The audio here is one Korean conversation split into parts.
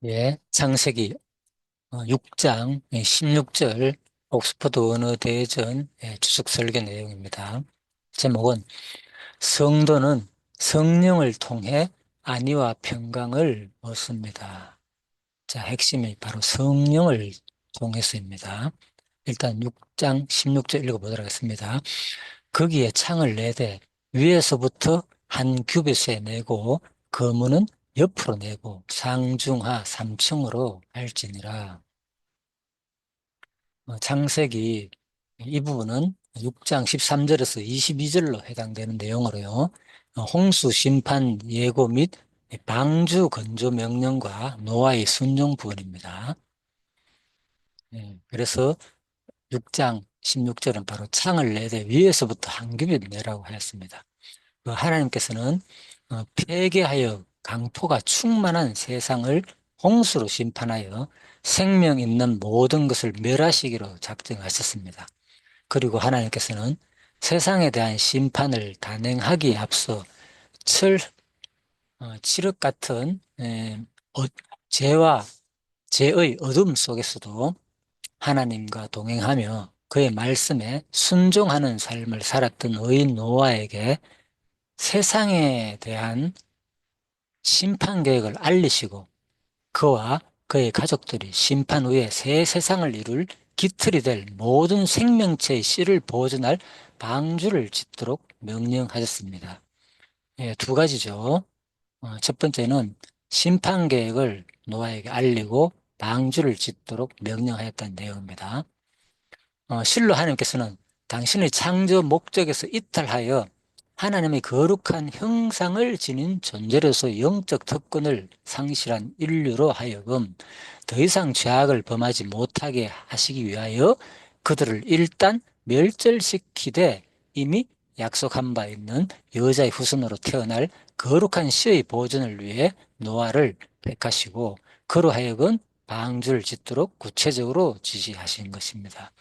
예, 창세기 6장 16절 옥스퍼드 언어 대전 주석 설교 내용입니다. 제목은 성도는 성령을 통해 안위와 평강을 얻습니다. 자, 핵심이 바로 성령을 통해서입니다. 일단 6장 16절 읽어보도록 하겠습니다. 거기에 창을 내되 위에서부터 한 규빗에 내고 거문은 옆으로 내고 상중하 3층으로 할지니라. 창세기 이 부분은 6장 13절에서 22절로 해당되는 내용으로요. 홍수 심판 예고 및 방주 건조 명령과 노아의 순종 부분입니다. 그래서 6장 16절은 바로 창을 내되 위에서부터 한 규빗 내라고 하였습니다. 하나님께서는 폐괴하여 강포가 충만한 세상을 홍수로 심판하여 생명 있는 모든 것을 멸하시기로 작정하셨습니다. 그리고 하나님께서는 세상에 대한 심판을 단행하기에 앞서 칠흑 같은 죄와 죄의 어둠 속에서도 하나님과 동행하며 그의 말씀에 순종하는 삶을 살았던 의인 노아에게 세상에 대한 심판 계획을 알리시고 그와 그의 가족들이 심판 후에 새 세상을 이룰 기틀이 될 모든 생명체의 씨를 보존할 방주를 짓도록 명령하셨습니다. 두 가지죠. 첫 번째는 심판 계획을 노아에게 알리고 방주를 짓도록 명령하였다는 내용입니다. 실로 하나님께서는 당신의 창조 목적에서 이탈하여 하나님의 거룩한 형상을 지닌 존재로서 영적 특권을 상실한 인류로 하여금 더 이상 죄악을 범하지 못하게 하시기 위하여 그들을 일단 멸절시키되 이미 약속한 바 있는 여자의 후손으로 태어날 거룩한 씨의 보존을 위해 노아를 택하시고 그로 하여금 방주를 짓도록 구체적으로 지시하신 것입니다.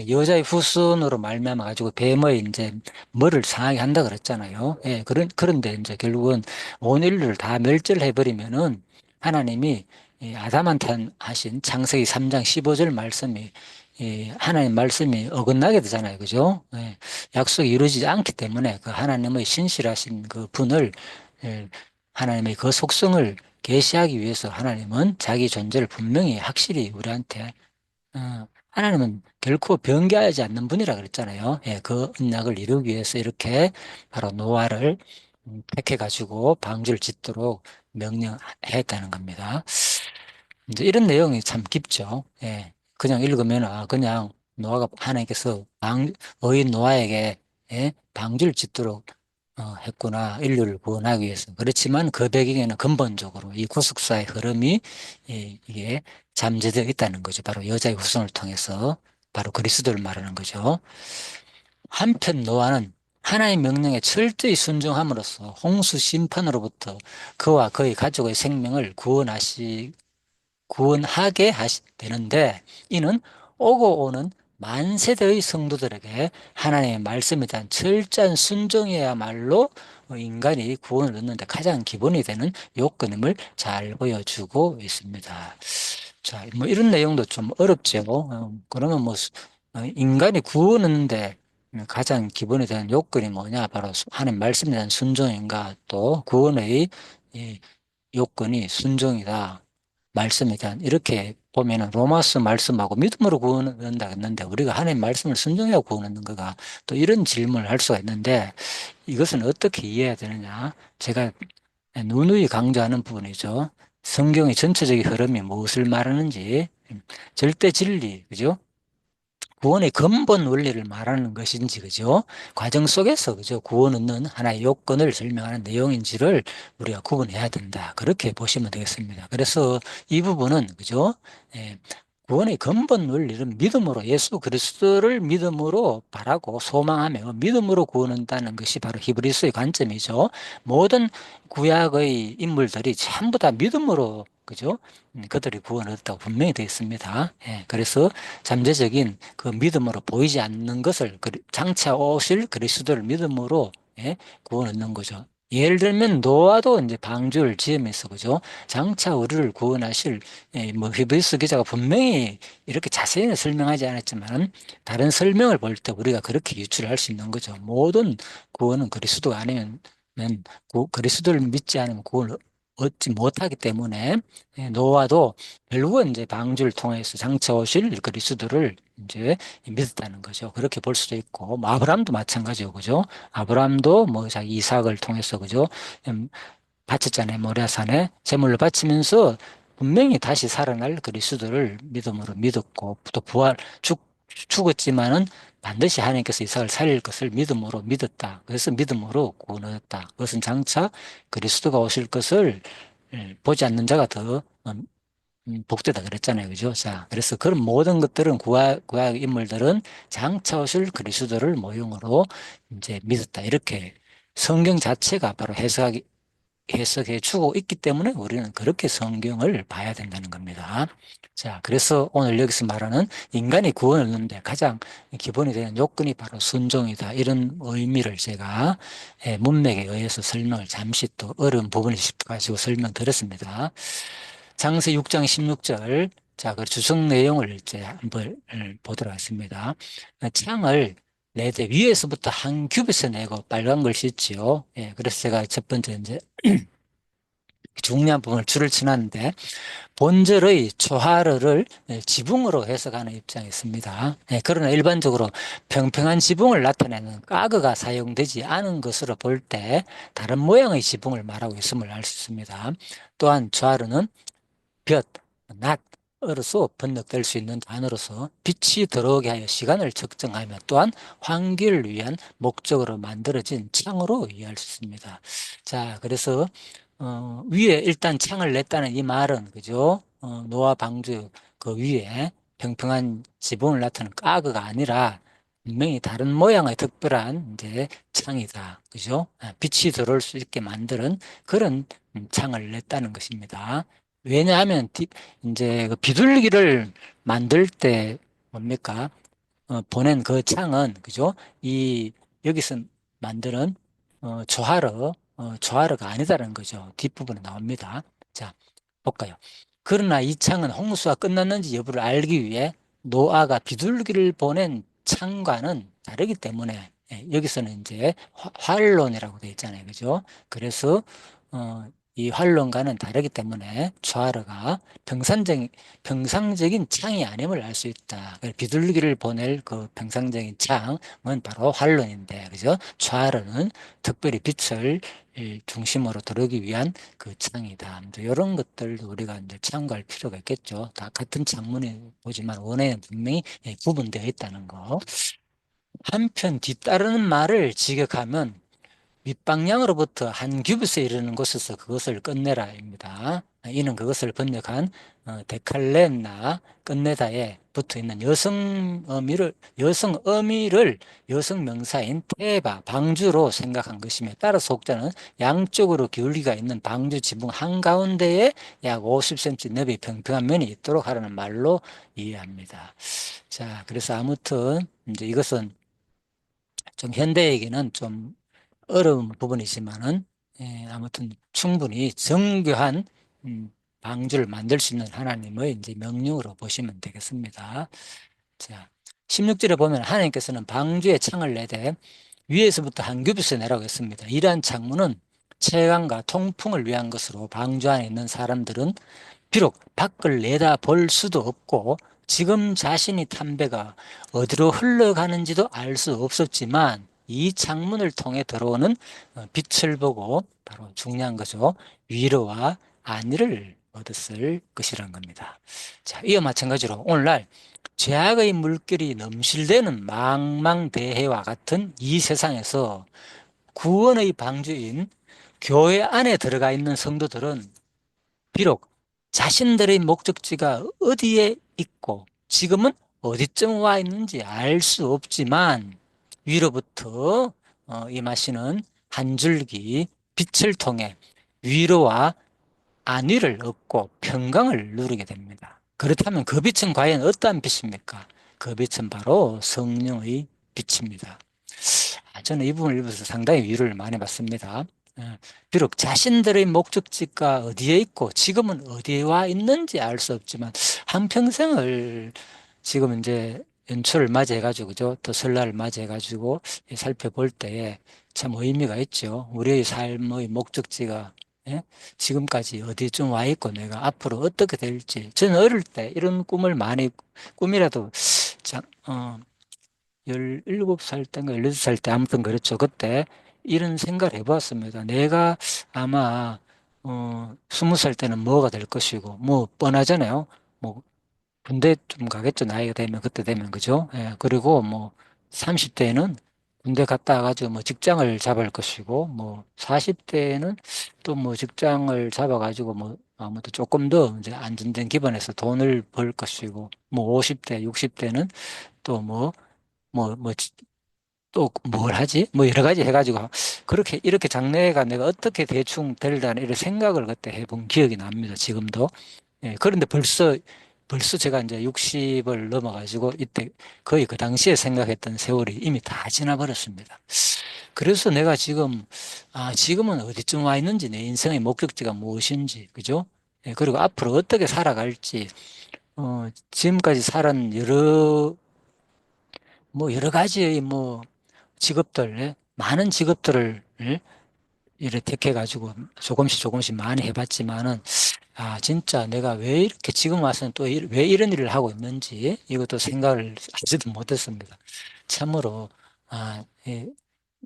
여자의 후손으로 말미암아 가지고 뱀의 이제 머리를 상하게 한다 그랬잖아요. 그런데 이제 결국은 온 인류를 다 멸절해 버리면은 하나님이 이 아담한테 하신 창세기 3장 15절 말씀이 하나님 말씀이 어긋나게 되잖아요. 그죠? 약속이 이루어지지 않기 때문에 그 하나님의 신실하신 그 분을 하나님의 그 속성을 계시하기 위해서 하나님은 자기 존재를 분명히 확실히 우리한테 하나님은 결코 변개하지 않는 분이라 그랬잖아요. 그 언약을 이루기 위해서 이렇게 바로 노아를 택해가지고 방주를 짓도록 명령했다는 겁니다. 이제 이런 내용이 참 깊죠. 그냥 읽으면, 그냥 노아가 하나님께서 의인 노아에게 방주를 짓도록 했구나. 인류를 구원하기 위해서. 그렇지만 그 배경에는 근본적으로 이 구속사의 흐름이 이게 잠재되어 있다는 거죠. 바로 여자의 후손을 통해서 바로 그리스도를 말하는 거죠. 한편 노아는 하나님의 명령에 철저히 순종함으로써 홍수 심판으로부터 그와 그의 가족의 생명을 구원하게 되는데 이는 오고 오는 만세대의 성도들에게 하나님의 말씀에 대한 철저한 순종이야말로 인간이 구원을 얻는데 가장 기본이 되는 요건임을 잘 보여주고 있습니다. 자, 뭐 이런 내용도 좀 어렵죠. 그러면 뭐 인간이 구원 얻는데 가장 기본이 되는 요건이 뭐냐? 바로 하나님 말씀에 대한 순종인가? 또 구원의 이 요건이 순종이다. 말씀에 대한 이렇게 보면은 로마서 말씀하고 믿음으로 구원한다 했는데 우리가 하나님 말씀을 순종해야 구원하는 거가 또 이런 질문을 할 수가 있는데 이것은 어떻게 이해해야 되느냐? 제가 누누이 강조하는 부분이죠. 성경의 전체적인 흐름이 무엇을 말하는지 절대 진리, 그죠? 구원의 근본 원리를 말하는 것인지, 그죠? 과정 속에서, 그죠? 구원 얻는 하나의 요건을 설명하는 내용인지를 우리가 구분해야 된다. 그렇게 보시면 되겠습니다. 그래서 이 부분은, 그죠? 예, 구원의 근본 원리는 믿음으로 예수 그리스도를 믿음으로 바라고 소망하며 믿음으로 구원한다는 것이 바로 히브리서의 관점이죠. 모든 구약의 인물들이 전부 다 믿음으로 그죠? 그들이 구원을 얻었다고 분명히 되어 있습니다. 그래서 잠재적인 그 믿음으로 보이지 않는 것을 장차 오실 그리스도를 믿음으로 구원 얻는 거죠. 예를 들면 노아도 이제 방주를 지으면서 그죠? 장차 우리를 구원하실 뭐 히브리서 기자가 분명히 이렇게 자세히는 설명하지 않았지만 다른 설명을 볼 때 우리가 그렇게 유추할 수 있는 거죠. 모든 구원은 그리스도가 아니면 그리스도를 믿지 않으면 구원을 얻지 못하기 때문에 노아도 결국은 이제 방주를 통해서 장차 오실 그리스도를 이제 믿었다는 거죠. 그렇게 볼 수도 있고, 뭐 아브라함도 마찬가지고, 그죠? 아브라함도 뭐 자기 이삭을 통해서, 그죠? 음, 바쳤잖아요. 모리아산에 제물로 바치면서 분명히 다시 살아날 그리스도를 믿음으로 믿었고, 또 죽었지만은 반드시 하나님께서 이삭을 살릴 것을 믿음으로 믿었다. 그래서 믿음으로 구원 얻었다. 그것은 장차 그리스도가 오실 것을 보지 않는 자가 더 복되다 그랬잖아요. 그죠? 자, 그래서 그런 모든 것들은 구약 인물들은 장차 오실 그리스도를 모형으로 이제 믿었다. 이렇게 성경 자체가 바로 해석해 주고 있기 때문에 우리는 그렇게 성경을 봐야 된다는 겁니다. 자, 그래서 오늘 여기서 말하는 인간이 구원을 얻는데 가장 기본이 되는 요건이 바로 순종이다. 이런 의미를 제가 문맥에 의해서 설명을 잠시 또 어려운 부분을 가지고 설명드렸습니다. 장세 6장 16절. 자, 그 주석 내용을 이제 한번 보도록 하겠습니다. 창을 내대 위에서부터 한 큐빗을 내고 빨간 걸 씻지요. 예, 그래서 제가 첫 번째 이제 중요한 부분을 줄을 쳐놨는데 본절의 초하루를 지붕으로 해석하는 입장이 있습니다. 예, 그러나 일반적으로 평평한 지붕을 나타내는 가그가 사용되지 않은 것으로 볼 때 다른 모양의 지붕을 말하고 있음을 알 수 있습니다. 또한 초하루는 볕, 낮으로서 번역될 수 있는 단어로서 빛이 들어오게 하여 시간을 측정하며 또한 환기를 위한 목적으로 만들어진 창으로 이해할 수 있습니다. 자, 그래서 위에 일단 창을 냈다는 이 말은 그죠? 노아 방주 그 위에 평평한 지붕을 나타내는 가그가 아니라 분명히 다른 모양의 특별한 이제 창이다. 그죠? 빛이 들어올 수 있게 만드는 그런 창을 냈다는 것입니다. 왜냐하면 이제 그 비둘기를 만들 때 뭡니까? 보낸 그 창은 그죠? 이 여기서 만드는 조화르가 아니다라는 거죠. 뒷부분에 나옵니다. 자, 볼까요? 그러나 이 창은 홍수가 끝났는지 여부를 알기 위해 노아가 비둘기를 보낸 창과는 다르기 때문에 여기서는 이제 활론이라고 되어 있잖아요. 그죠? 그래서 이 활론과는 다르기 때문에 조화르가 평상적인 창이 아님을 알 수 있다. 비둘기를 보낼 그 평상적인 창은 바로 활론인데, 그죠? 좌르는 특별히 빛을 중심으로 들어오기 위한 그 창이다. 이런 것들도 우리가 이제 참고할 필요가 있겠죠. 다 같은 창문이 보지만 원에는 분명히 구분되어 있다는 거. 한편 뒤따르는 말을 직역하면 윗방향으로부터 한 규빗에 이르는 곳에서 그것을 끝내라입니다. 이는 그것을 번역한 데칼렘나 끝내다에 붙어 있는 여성 어미를 여성 명사인 테바 방주로 생각한 것이며 따라서 혹자는 양쪽으로 기울기가 있는 방주 지붕 한가운데에 약 50cm 너비 평평한 면이 있도록 하라는 말로 이해합니다. 자, 그래서 아무튼 이제 이것은 좀 현대에게는 좀 어려운 부분이지만은 아무튼 충분히 정교한 방주를 만들 수 있는 하나님의 이제 명령으로 보시면 되겠습니다. 자, 16절에 보면 하나님께서는 방주에 창을 내되 위에서부터 한 규빗을 내라고 했습니다. 이러한 창문은 채광과 통풍을 위한 것으로 방주 안에 있는 사람들은 비록 밖을 내다볼 수도 없고 지금 자신이 탄 배가 어디로 흘러가는지도 알 수 없었지만 이 창문을 통해 들어오는 빛을 보고 바로 중요한 거죠. 위로와 안위를 얻었을 것이란 겁니다. 자, 이와 마찬가지로 오늘날 죄악의 물결이 넘실대는 망망대해와 같은 이 세상에서 구원의 방주인 교회 안에 들어가 있는 성도들은 비록 자신들의 목적지가 어디에 있고 지금은 어디쯤 와 있는지 알 수 없지만 위로부터 임하시는 한 줄기 빛을 통해 위로와 안위를 얻고 평강을 누리게 됩니다. 그렇다면 그 빛은 과연 어떠한 빛입니까? 그 빛은 바로 성령의 빛입니다. 저는 이 부분을 읽으면서 상당히 위로를 많이 받습니다. 예, 비록 자신들의 목적지가 어디에 있고 지금은 어디에 와 있는지 알 수 없지만 한평생을 지금 이제 연초를 맞이해가지고 그죠? 또 설날을 맞이해가지고 살펴볼 때에 참 의미가 있죠. 우리의 삶의 목적지가 예? 지금까지 어디쯤 와 있고 내가 앞으로 어떻게 될지. 저는 어릴 때 이런 꿈을 많이 꿈이라도 자, 17살 때인가 18살 때 아무튼 그렇죠. 그때 이런 생각을 해봤습니다. 내가 아마 20살 때는 뭐가 될 것이고 뭐 뻔하잖아요. 뭐 군대 좀 가겠죠. 나이가 되면 그때 되면 그죠? 예, 그리고 뭐 30대에는 군대 갔다 와가지고 뭐 직장을 잡을 것이고 뭐 40대에는 또 뭐 직장을 잡아가지고 뭐 아무튼 조금 더 이제 안정된 기반에서 돈을 벌 것이고 뭐 50대, 60대는 또뭐 또 뭘 하지? 뭐 여러 가지 해가지고 그렇게 이렇게 장래가 내가 어떻게 대충 될다는 이런 생각을 그때 해본 기억이 납니다. 지금도. 예, 그런데 벌써 제가 이제 60을 넘어가지고 이때 거의 그 당시에 생각했던 세월이 이미 다 지나버렸습니다. 그래서 내가 지금 지금은 어디쯤 와 있는지 내 인생의 목적지가 무엇인지 그죠? 예, 그리고 앞으로 어떻게 살아갈지 지금까지 살은 여러 가지의 뭐 직업들, 예? 많은 직업들을 예? 이렇게 택해가지고 조금씩 많이 해봤지만은, 진짜 내가 왜 이렇게 지금 와서는 또 왜 이런 일을 하고 있는지 이것도 생각을 하지도 못했습니다. 참으로, 예,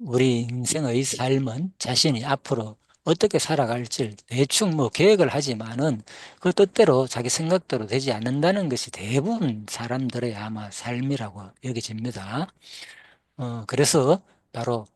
우리 인생의 삶은 자신이 앞으로 어떻게 살아갈지 대충 뭐 계획을 하지만은 그 뜻대로 자기 생각대로 되지 않는다는 것이 대부분 사람들의 아마 삶이라고 여겨집니다. 그래서 바로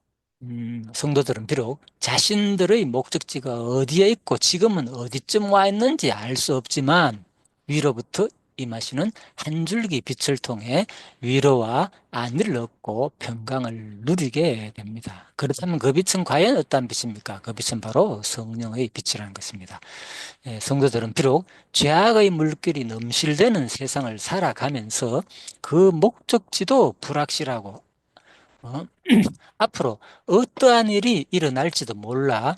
성도들은 비록 자신들의 목적지가 어디에 있고 지금은 어디쯤 와 있는지 알 수 없지만 위로부터 임하시는 한 줄기 빛을 통해 위로와 안위를 얻고 평강을 누리게 됩니다. 그렇다면 그 빛은 과연 어떤 빛입니까? 그 빛은 바로 성령의 빛이라는 것입니다. 예, 성도들은 비록 죄악의 물길이 넘실대는 세상을 살아가면서 그 목적지도 불확실하고 어? 앞으로 어떠한 일이 일어날지도 몰라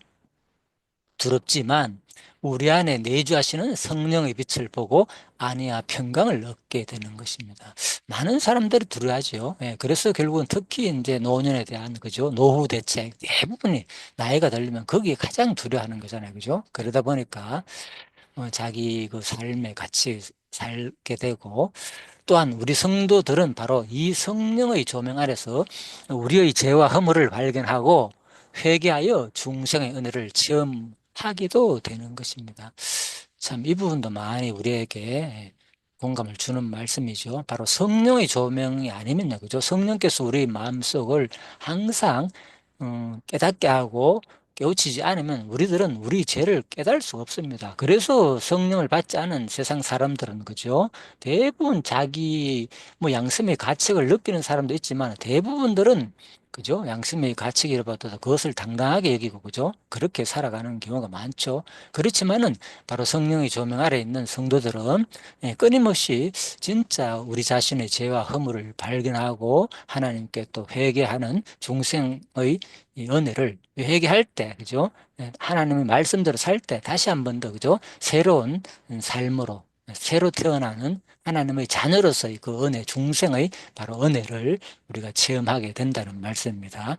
두렵지만 우리 안에 내주하시는 성령의 빛을 보고 안위와 평강을 얻게 되는 것입니다. 많은 사람들이 두려워하죠. 예, 그래서 결국은 특히 이제 노년에 대한 그죠 노후 대책 대부분이 나이가 들면 거기에 가장 두려워하는 거잖아요, 그죠? 그러다 보니까 자기 그 삶에 같이 살게 되고 또한 우리 성도들은 바로 이 성령의 조명 아래서 우리의 죄와 허물을 발견하고 회개하여 중생의 은혜를 체험하기도 되는 것입니다. 참 이 부분도 많이 우리에게 공감을 주는 말씀이죠. 바로 성령의 조명이 아니면요, 그죠? 성령께서 우리 마음속을 항상 깨닫게 하고 깨우치지 않으면 우리들은 우리 죄를 깨달을 수가 없습니다. 그래서 성령을 받지 않은 세상 사람들은 그죠? 대부분 자기 뭐 양심의 가책을 느끼는 사람도 있지만 대부분들은 그죠? 양심의 가책이라 받아서 그것을 당당하게 여기고 그죠? 그렇게 살아가는 경우가 많죠. 그렇지만은 바로 성령의 조명 아래 있는 성도들은 끊임없이 진짜 우리 자신의 죄와 허물을 발견하고 하나님께 또 회개하는 중생의 이 은혜를 회개할 때, 그죠? 하나님의 말씀대로 살 때 다시 한 번 더, 그죠? 새로운 삶으로, 새로 태어나는 하나님의 자녀로서의 그 은혜, 중생의 바로 은혜를 우리가 체험하게 된다는 말씀입니다.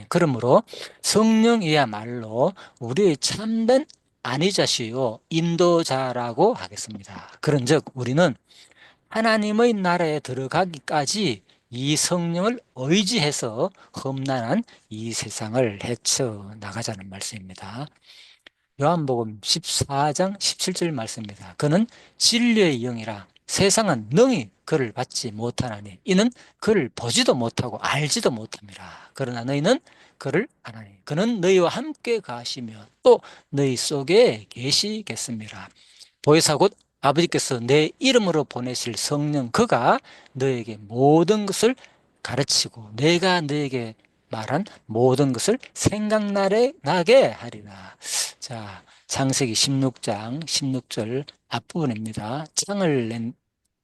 그러므로 성령이야말로 우리의 참된 안위자시요 인도자라고 하겠습니다. 그런즉 우리는 하나님의 나라에 들어가기까지 이 성령을 의지해서 험난한 이 세상을 헤쳐 나가자는 말씀입니다. 요한복음 14장 17절 말씀입니다. 그는 진리의 영이라 세상은 능히 그를 받지 못하나니 이는 그를 보지도 못하고 알지도 못함이라. 그러나 너희는 그를 아나니 그는 너희와 함께 가시며 또 너희 속에 계시겠습니다. 보혜사 곧 아버지께서 내 이름으로 보내실 성령 그가 너에게 모든 것을 가르치고 내가 너에게 말한 모든 것을 생각나게 하리라. 자, 창세기 16장 16절 앞부분입니다.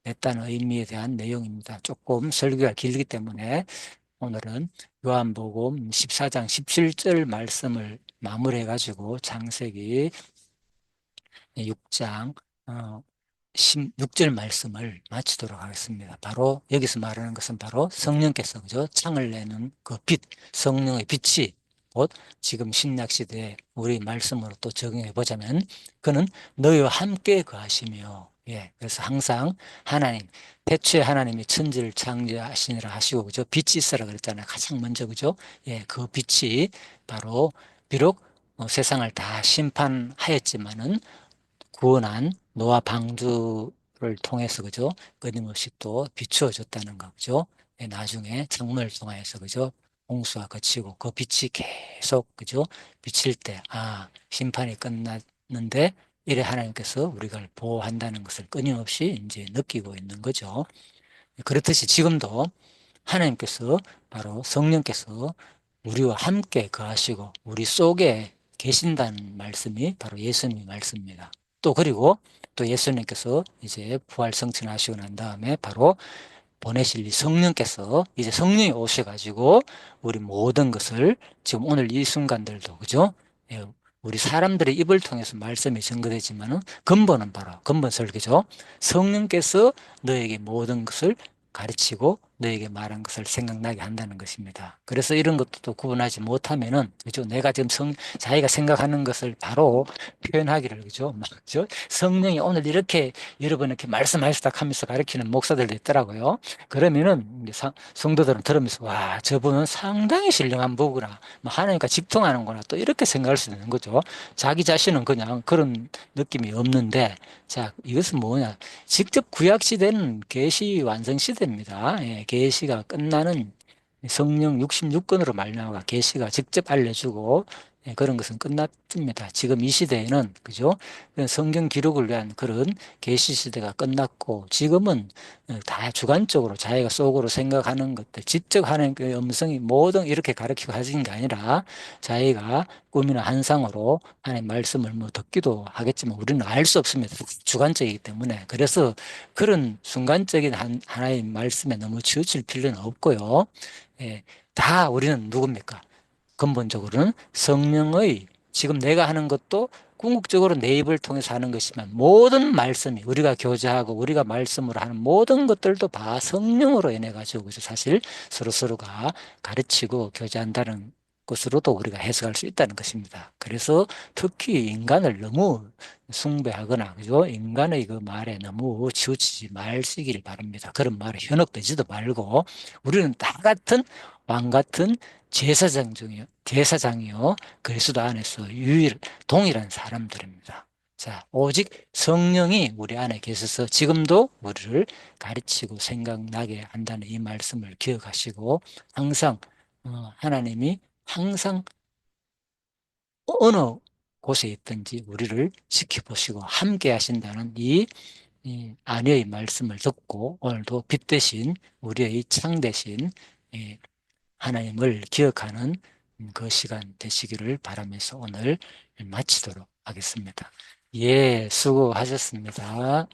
냈다는 의미에 대한 내용입니다. 조금 설교가 길기 때문에 오늘은 요한복음 14장 17절 말씀을 마무리해가지고 창세기 6장 16절 말씀을 마치도록 하겠습니다. 바로 여기서 말하는 것은 바로 성령께서 그죠? 창을 내는 그 빛, 성령의 빛이 곧 지금 신약 시대에 우리 말씀으로 또 적용해 보자면 그는 너희와 함께 거하시며 그래서 항상 하나님 태초에 하나님이 천지를 창조하시니라 하시고 그죠? 빛이 있어라 그랬잖아요. 가장 먼저 그죠? 그 빛이 바로 비록 세상을 다 심판하였지만은 구원한 노아 방주를 통해서 그죠? 끊임없이 또 비추어졌다는 거죠. 나중에 창문을 통해서 그죠? 홍수가 그치고 그 빛이 계속 그죠? 비칠 때 심판이 끝났는데 이래 하나님께서 우리가 보호한다는 것을 끊임없이 이제 느끼고 있는 거죠. 그렇듯이 지금도 하나님께서 바로 성령께서 우리와 함께 거하시고 우리 속에 계신다는 말씀이 바로 예수님의 말씀입니다. 또 그리고 또 예수님께서 이제 부활 성천하시고 난 다음에 바로 보내실 이 성령께서 이제 성령이 오셔가지고 우리 모든 것을 지금 오늘 이 순간들도 그죠? 우리 사람들의 입을 통해서 말씀이 증거되지만은 근본은 바로 근본 설교죠. 성령께서 너에게 모든 것을 가르치고 너에게 말한 것을 생각나게 한다는 것입니다. 그래서 이런 것도 또 구분하지 못하면은 그죠? 내가 지금 자기가 생각하는 것을 바로 표현하기를 그죠? 그죠? 성령이 오늘 이렇게 여러분 이렇게 말씀하시다 하면서 가르치는 목사들도 있더라고요. 그러면은 성도들은 들으면서 와 저분은 상당히 신령한 부구나 하나님과 직통하는구나 또 이렇게 생각할 수 있는 거죠. 자기 자신은 그냥 그런 느낌이 없는데 자 이것은 뭐냐 직접 구약 시대는 계시 완성 시대입니다. 계시가 끝나는 성령 66권으로 말미암아 계시가 직접 알려주고 그런 것은 끝났습니다. 지금 이 시대에는 그죠? 성경 기록을 위한 그런 계시 시대가 끝났고 지금은 다 주관적으로 자기가 속으로 생각하는 것들 직접 하는 그 음성이 모든 이렇게 가르치고 하시는 게 아니라 자기가 꿈이나 환상으로 하나님 말씀을 뭐 듣기도 하겠지만 우리는 알 수 없습니다. 주관적이기 때문에 그래서 그런 순간적인 하나님 말씀에 너무 치우칠 필요는 없고요. 다 우리는 누굽니까? 근본적으로는 성령의 지금 내가 하는 것도 궁극적으로 내 입을 통해서 하는 것이지만 모든 말씀이 우리가 교제하고 우리가 말씀으로 하는 모든 것들도 다 성령으로 인해 가지고 사실 서로가 가르치고 교제한다는 것으로도 우리가 해석할 수 있다는 것입니다. 그래서 특히 인간을 너무 숭배하거나 그죠? 인간의 그 말에 너무 치우치지 마시길 바랍니다. 그런 말에 현혹되지도 말고 우리는 다 같은 왕 같은 제사장이요. 그리스도 안에서 동일한 사람들입니다. 자, 오직 성령이 우리 안에 계셔서 지금도 우리를 가르치고 생각나게 한다는 이 말씀을 기억하시고 항상 하나님이 항상 어느 곳에 있든지 우리를 지켜보시고 함께 하신다는 이 아내의 말씀을 듣고 오늘도 빛 대신 우리의 창 대신 하나님을 기억하는 그 시간 되시기를 바라면서 오늘 마치도록 하겠습니다. 수고하셨습니다.